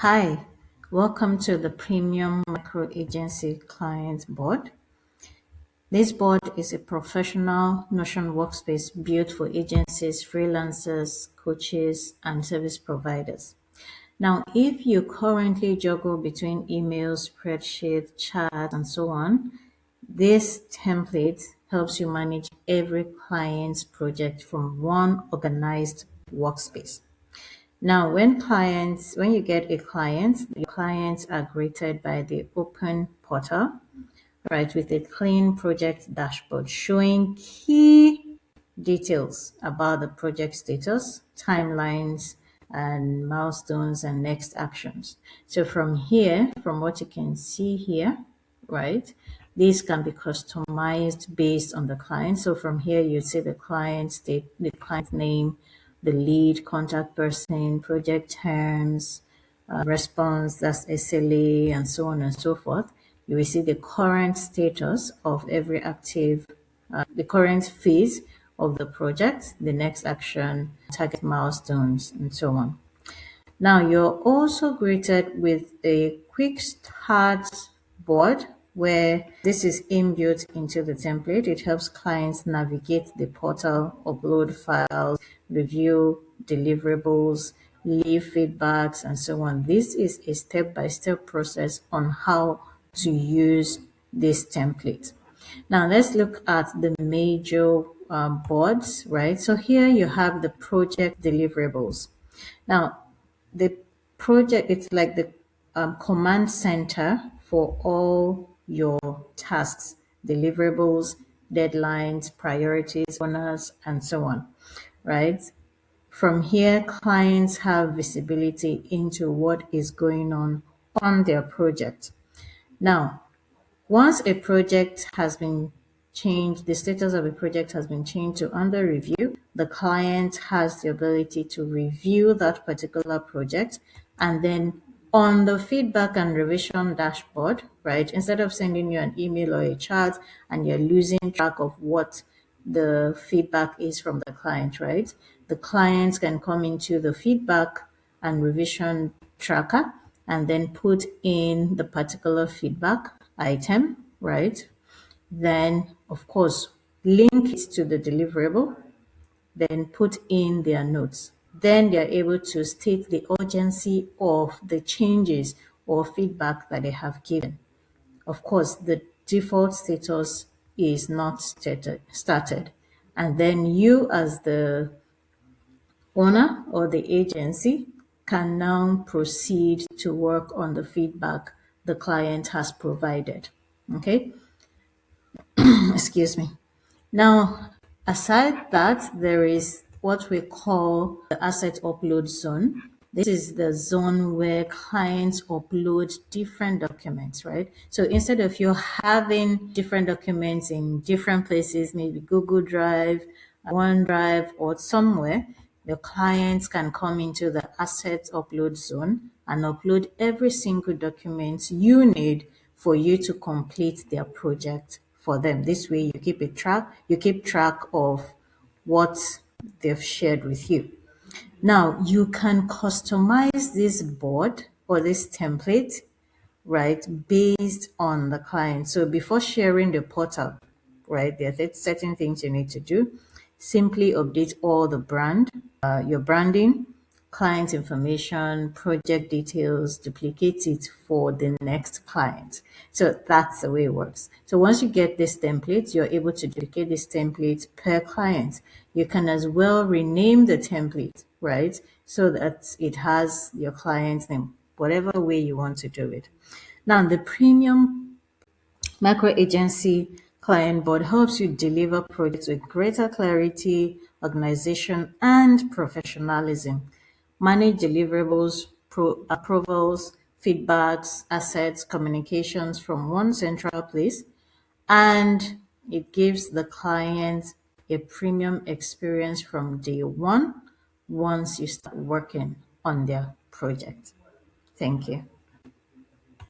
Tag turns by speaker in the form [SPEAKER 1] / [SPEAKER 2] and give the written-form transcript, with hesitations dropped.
[SPEAKER 1] Hi, welcome to the Premium Micro Agency Client Board. This board is a professional Notion workspace built for agencies, freelancers, coaches, and service providers. Now, if you currently juggle between emails, spreadsheets, chat, and so on, this template helps you manage every client's project from one organized workspace. Now, when you get a client, your clients are greeted by the open portal, right, with a clean project dashboard showing key details about the project status, timelines, and milestones and next actions. So from here, from what you can see here, right, these can be customized based on the client. So from here, you see the client state, the client name, the lead contact person, project terms, response, that's SLA, and so on and so forth. You will see the current status of every active, the current phase of the project, the next action, target milestones, and so on. Now, you're also greeted with a quick start board where this is inbuilt into the template. It helps clients navigate the portal, upload files, review deliverables, leave feedbacks, and so on. This is a step-by-step process on how to use this template. Now, let's look at the major boards, right? So here you have the project deliverables. Now, the project, it's like the command center for all your tasks, deliverables, deadlines, priorities, owners, and so on, right? From here, clients have visibility into what is going on their project. Now, once a project has been changed, the status of a project has been changed to under review, the client has the ability to review that particular project. And then on the feedback and revision dashboard, right, instead of sending you an email or a chat and you're losing track of what the feedback is from the client, right? The clients can come into the feedback and revision tracker and then put in the particular feedback item, right? Then, of course, link it to the deliverable, then put in their notes. Then they're able to state the urgency of the changes or feedback that they have given. Of course, the default status is not started. And then you, as the owner or the agency, can now proceed to work on the feedback the client has provided. Okay, excuse me. Now, aside that, there is what we call the asset upload zone. This is the zone where clients upload different documents, right? So instead of you having different documents in different places, maybe Google Drive, OneDrive, or somewhere, your clients can come into the asset upload zone and upload every single document you need for you to complete their project for them. This way you keep track of what they've shared with you. Now you can customize this board or this template, right, based on the client. So before sharing the portal, right, there are certain things you need to do. Simply update all the your branding, client information, project details, duplicate it for the next client. So that's the way it works. So once you get this template, you're able to duplicate this template per client. You can as well rename the template, right? So that it has your client's name, whatever way you want to do it. Now, the premium micro agency client board helps you deliver projects with greater clarity, organization, and professionalism. Manage deliverables, approvals, feedbacks, assets, communications from one central place, and it gives the client a premium experience from day one once you start working on their project. Thank you.